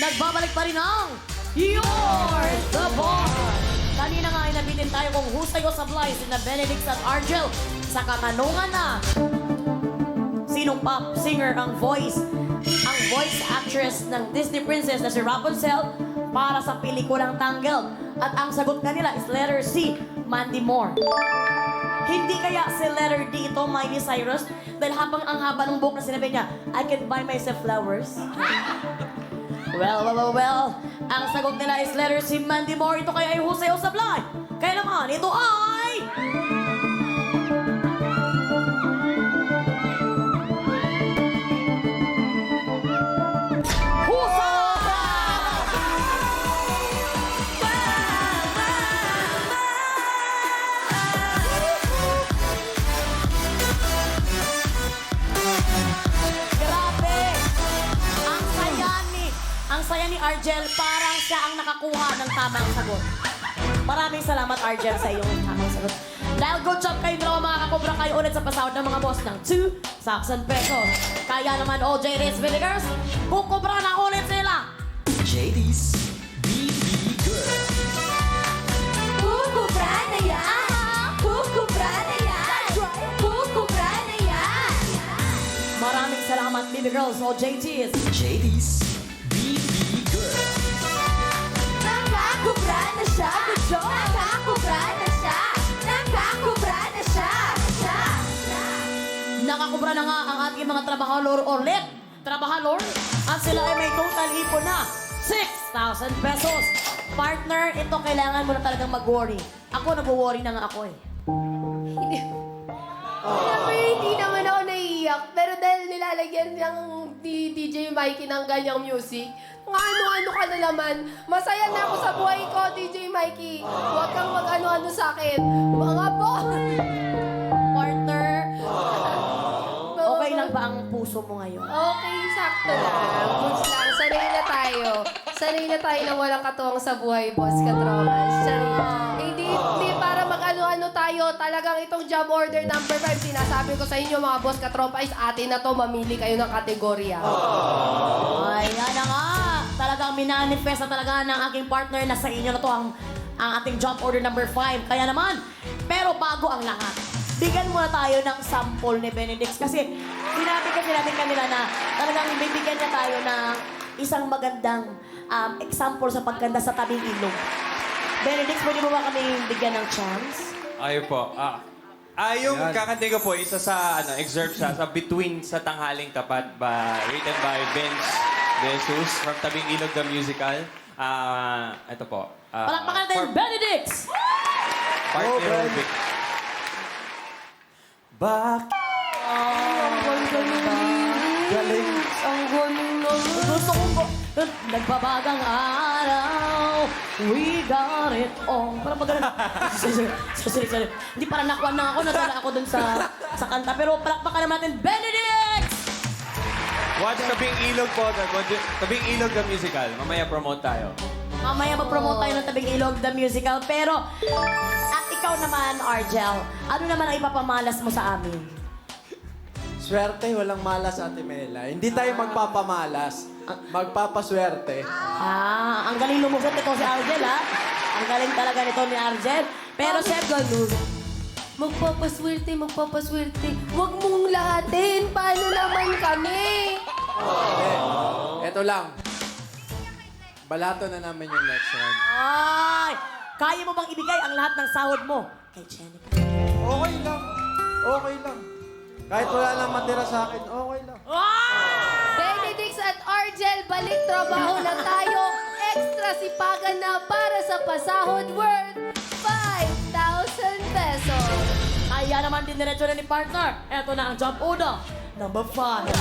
nagbabalik pa rin ang You're the Boss! Kanina nga ay nabitin tayo kung husay o sablay sina Benedict at Argel sa katanungan na sinong pop singer ang voice actress ng Disney princess na si Rapunzel para sa pelikulang Tangled. At ang sagot kanila is letter C, Mandy Moore. Hindi kaya si letter D ito, Miley Cyrus? Dahil habang ang haba ng buhok na sinabi niya, I can buy myself flowers. Well. Ang sagot nila is letter C, Mandy Moore. Ito kaya ay husay o sablay? Kaya naman, ito ay... Ang saya ni Argel, parang siya ang nakakuha ng tamang sagot. Maraming salamat, Argel, sa iyong tamang sagot. Dahil good job kayo dalawa, mga kakobra, kayo ulit sa pasahod ng mga boss ng 2,000 pesos. Kaya naman, all JD's Villagers, kukubra na ulit sila. JD's BB Girl. Kukubra na yan! Kukubra na yan! Kukubra na yan! Maraming salamat, baby girls, all JD's. JD's BB Girl. Nakakubra na siya! Good job! Nakakubra na siya! Nakakubra na siya! Nakakubra na nga ang ating mga trabahador ulit. Trabahador. At sila ay may total ipon na 6,000 pesos. Partner, ito kailangan mo na talagang mag-worry. Ako, nag-worry na nga ako eh. Alam mo, hindi naman ako naiiyak. Pero dahil nilalagyan ng DJ Mikey ng ganyang music, nga ano-ano ka na naman. Masaya na ako sa buhay ko, DJ Mikey. Huwag kang mag-ano-ano sa akin. Mga boss! Partner, okay lang ba ang puso mo ngayon? Okay, sakto lang. Goods lang. Sanay na tayo na walang katuwang sa buhay, boss Katropas. Hindi para mag-ano-ano tayo. Talagang itong job order number 5, sinasabi ko sa inyo, mga boss Katropas, atin na to, mamili kayo ng kategorya. Ay, yan na nga. Talagang minanifest na talaga ng aking partner na sa inyo na to ang ating job order number 5. Kaya naman, pero bago ang lahat, bigyan muna tayo ng sample ni Benedict. Kasi sinabi kasi natin kanila na talagang bibigyan niya tayo ng isang magandang example sa pagganda sa tabing ilog. Benedict, pwede mo ba kami bigyan ng chance? Ayun po. Yung kakantay ko po, isa sa excerpt siya sa Between sa Tanghaling Tapat written by Vince De Jesus from Tabing Ilog the Musical. Ito po. Palakpakan natin, Benedict! Partner Vic. Galing. Ang galing naman. Gusto kong nagbabagang araw, we got it all. Parang maganda. Sorry. Hindi, parang nakuha na ako, nadala ako dun sa kanta. Pero palakpakan naman natin, Benedict! Watch Tabing Ilog po. Tabing Ilog the Musical. Mamaya promote tayo. Mamaya mag-promote tayo ng Tabing Ilog, the musical. Pero, at ikaw naman, Argel, ano naman ang ipapamalas mo sa amin? Swerte, walang malas, Ate Mela. Hindi tayo magpapamalas. Magpapaswerte. Ang galing lumusot ito si Argel, ha? Ang galing talaga nito ni Argel. Pero, Chef Ganun, Magpapaswerte. Huwag mong lahatin. Paano naman kami? Eto lang. Balato na namin yung next round. ay, kaya mo bang ibigay ang lahat ng sahod mo kay Jennifer? Okay lang. Okay lang. Kahit wala lang matira sa akin, okay lang. Benedict at Argel, balik trabaho na tayo. Extra sipagan na para sa pasahod worth 5,000 pesos. Kaya naman din diretso na ni partner. Eto na ang job uno. Number 5.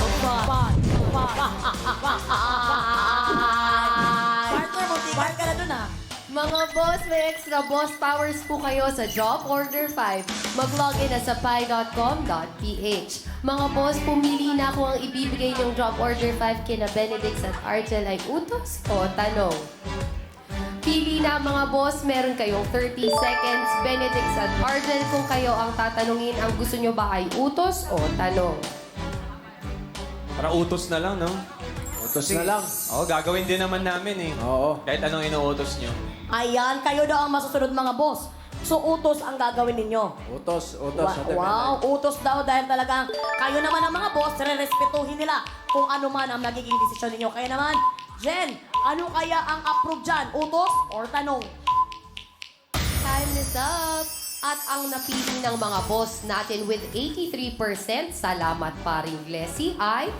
Partner, muntikan ka na dun, ha? Mga boss, may extra boss powers po kayo sa Job Order 5. Mag-login na sa pi.com.ph. Mga boss, pumili na kung ang ibibigay niyong Job Order 5 kina Benedict at Argel ay utos o tanong. Pili na mga boss, meron kayong 30 seconds. Benedict at Argel, kung kayo ang tatanungin, ang gusto niyo ba ay utos o tanong? Para utos na lang, no? Utos na lang. Oo, gagawin din naman namin eh. Oo. Kahit anong inuutos nyo. Ayan, kayo daw ang masusunod mga boss. So, utos ang gagawin ninyo. Utos. Wow, utos daw dahil talagang kayo naman ang mga boss, respetuhin nila kung ano man ang nagiging desisyon ninyo. Kaya naman, Jen, ano kaya ang approve dyan? Utos or tanong? Time is up! At ang napili ng mga boss natin with 83%, salamat paring Glessy, ay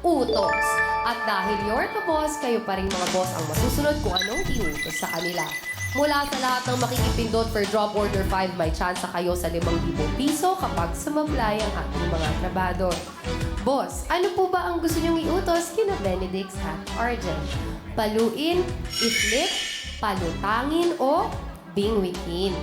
utos. At dahil you're the boss, kayo pa rin mga boss ang masusunod kung anong iutos sa kanila. Mula sa lahat ng makikipindot for Drop Order 5, may chance kayo sa 5,000 piso kapag sumablay ang ating mga trabador. Boss, ano po ba ang gusto niyong iutos kina Benedicts at Arjen? Paluin, i-flip, palutangin, o bingwikin?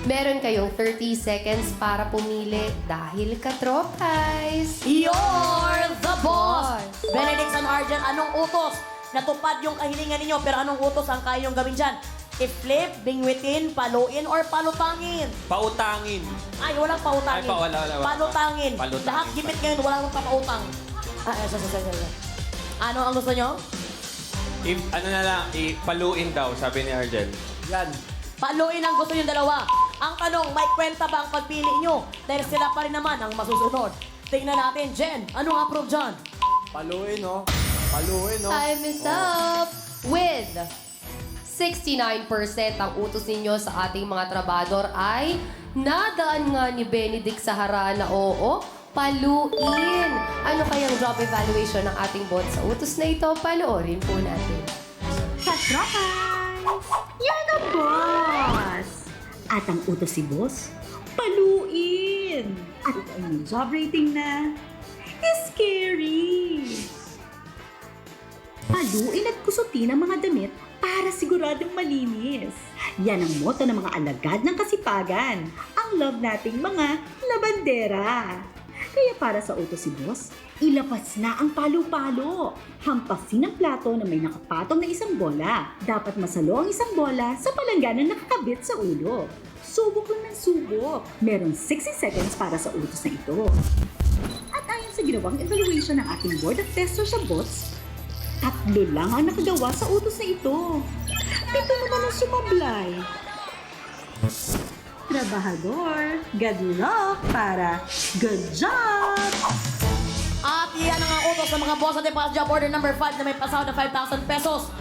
Meron kayong 30 seconds para pumili dahil katropais. You're the boss! Boss. Benedict and Arjen, anong utos? Natupad yung kahilingan ninyo, pero anong utos ang kaya niyong gawin dyan? I-flip, bingwitin, paluin, or palutangin? Pautangin. Ay, walang pautangin. Ay, wala. Palutangin. Palutangin. Lahat gipit ngayon, walang papautang. Ano ang gusto nyo? Ano na lang, ipaluin daw, sabi ni Argel. Yan. Paluin ang gusto nyo dalawa. Ang tanong, may kwenta ba ang pagpili nyo? Dahil sila pa rin naman ang masusunod. Tingnan natin, Jen, anong approve dyan? Paluin, no? Paluin, no? Time is up! With 69% ang utos ninyo sa ating mga trabador ay nadaan nga ni Benedict sa harana, oo, paluin. Ano kayang job evaluation ng ating bot sa utos na ito? Panoorin po natin. Katropais! You're the boss! At ang utos si boss, paluin! At ito ay may job rating na scary! Paluin at kusutin ang mga damit para siguradong malinis. Yan ang motto ng mga alagad ng kasipagan. Ang love nating mga labandera. Kaya para sa utos si boss, ilapas na ang palo-palo. Hampasin ang plato na may nakapatong na isang bola. Dapat masalo ang isang bola sa palanggana na nakakabit sa ulo. Subok lang ng subok. Meron 60 seconds para sa utos na ito. At ayon sa ginawang evaluation ng ating board of testers sa bots, 3 lang ang nakagawa sa utos na ito. 7 naman ang sumablay. Trabahador, good luck para good job! At yan ang utos ng mga boss natin para sa job order number 5 na may pasahod na 5,000 pesos.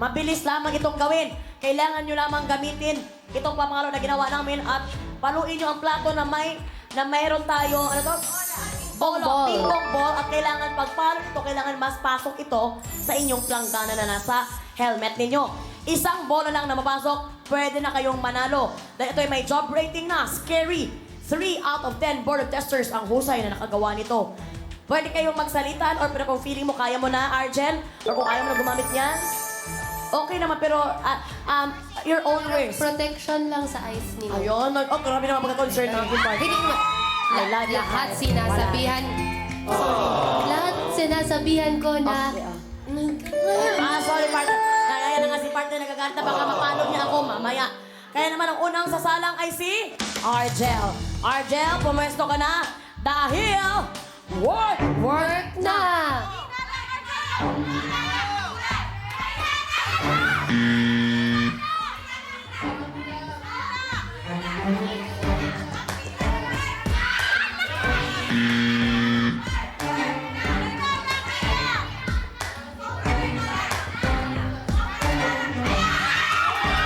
Mabilis lamang itong gawin. Kailangan nyo lamang gamitin itong pamangalo na ginawa namin at paluin nyo ang plato na mayroon tayo, ano to? Ball. Ping-pong ball. At kailangan pagpalo ito, kailangan mas pasok ito sa inyong planggana na nasa helmet ninyo. Isang bola lang na mapasok, pwede na kayong manalo. Dahil ito ay may job rating na, scary. 3 out of 10 board of testers ang husay na nakagawa nito. Pwede kayong magsalitan or pero kung feeling mo kaya mo na, Argel, or kung ayaw mo na gumamit niyan, okay naman, pero your own risk. Protection lang sa eyes ninyo. Ayun, grabe naman pagka-concern ng aking party. Hindi mo. I love you. Lahat sinasabihan. Lahat sinasabihan ko na. Sorry, partner. Kaya na nga si partner nagagalit na baka mapalo niya ako mamaya. Kaya naman ang unang sasalang ay si Argel. Argel, pumwesto ka na dahil work Na!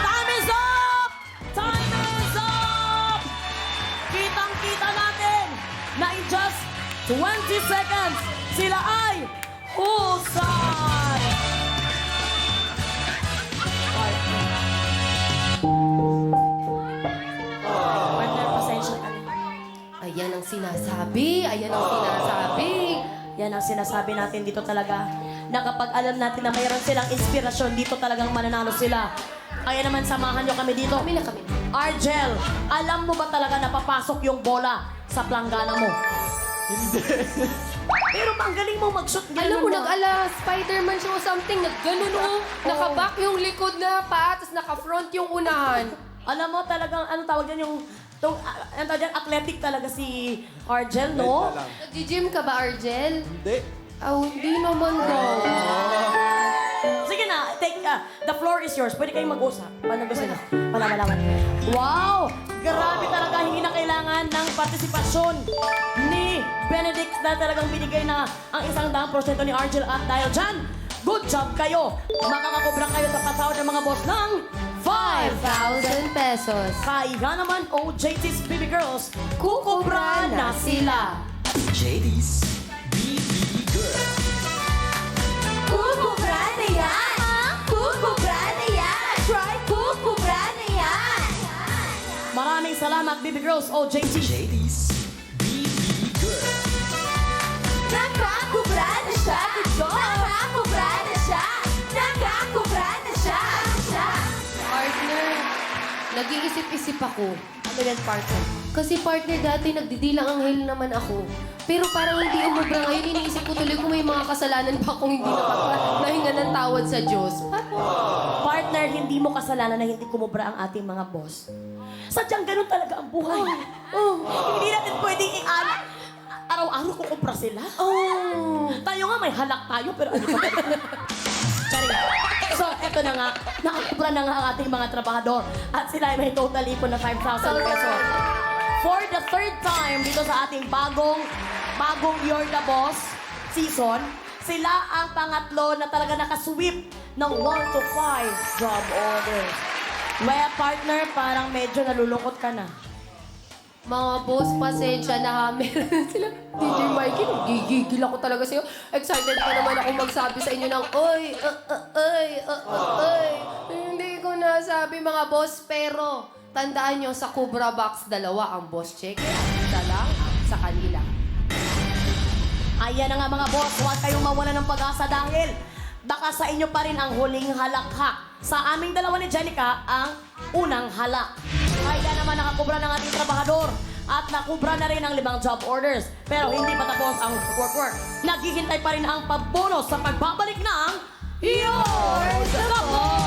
Time is up! Time is up! Kitang-kita natin na in just 20 seconds, sila ay husay! Partner, pasensya ka na. Ayan ang sinasabi. Ayan ang sinasabi. Yan ang sinasabi natin dito talaga. Na kapag alam natin na mayroon silang inspirasyon, dito talagang mananalo sila. Kaya naman samahan nyo kami dito. Kami na kami. Argel, alam mo ba talaga na papasok yung bola sa planggana mo? Hindi. Pero ang galing mo mag-shoot. Alam mo, nag-ala Spider-Man siya o something. Nag-ganun o. Naka-back yung likod na paa, tapos naka-front yung unahan. Alam mo talagang, ano tawag dyan yung... Ano tawag dyan, athletic talaga si Argel, no? Wait na lang. Nag-gym ka ba, Argel? Hindi. Hindi naman daw. Sige na, the floor is yours. Pwede kayong mag-usap. Paano gusto nyo? Malaman. Wow! Grabe talaga, hindi na kailangan ng partisipasyon ni Benedict na talagang binigay na ang 100% ni Argel. At dahil dyan, good job kayo. Makakakubrang kayo sa pasahod ng mga boss ng 5,000 pesos. Kaya naman, OJT's Baby Girls, kukubra na sila. JD's BB Girl. Kukubra na yan! Kukubra na yan! Try kukubra na yan! Maraming salamat, Baby Girls, OJT. JD's BB Girl. Nakakubra na siya! Good job! Nakakubra na siya! Nakakubra na siya! Partner, nag-iisip-isip ako. Ano yan, partner? Kasi partner, dati nagdidilang anghel naman ako. Pero parang hindi umubra ngayon, iniisip ko tuloy kung may mga kasalanan pa akong hindi nahinga ng tawad sa Diyos. Partner, hindi mo kasalanan na hindi kumubra ang ating mga boss. Sadyang ganun talaga ang buhay. Hindi natin pwedeng araw-araw kukubra sila. Tayo nga may halak tayo, pero ano pa Charing. So, eto na nga. Nakakubra na nga ang ating mga trabahador. At sila ay may total ipon na 5,000 pesos. For the third time dito sa ating bagong You're the Boss season, sila ang pangatlo na talaga nakasweep ng 1 to 5 job orders. Well, partner, parang medyo nalulungkot ka na. Mga boss, pasensya na ha. Meron sila. DJ Mikey, gigigil ako talaga sa'yo. Excited pa naman ako magsabi sa inyo ng, oy. Hindi ko nasabi mga boss, pero tandaan nyo sa Cobra Box, 2 ang boss check. Isa lang sa kanila. Ayan na nga mga boss, huwag kayong mawala ng pag-asa dahil baka sa inyo pa rin ang huling halakhak. Sa aming dalawa ni Jenica, ang unang halak. Kaya naman nakakubra ng ating trabahador at nakubra na rin ang 5 job orders. Pero hindi pa tapos ang work. Naghihintay pa rin ang pagbonus sa pagbabalik ng You're the Boss!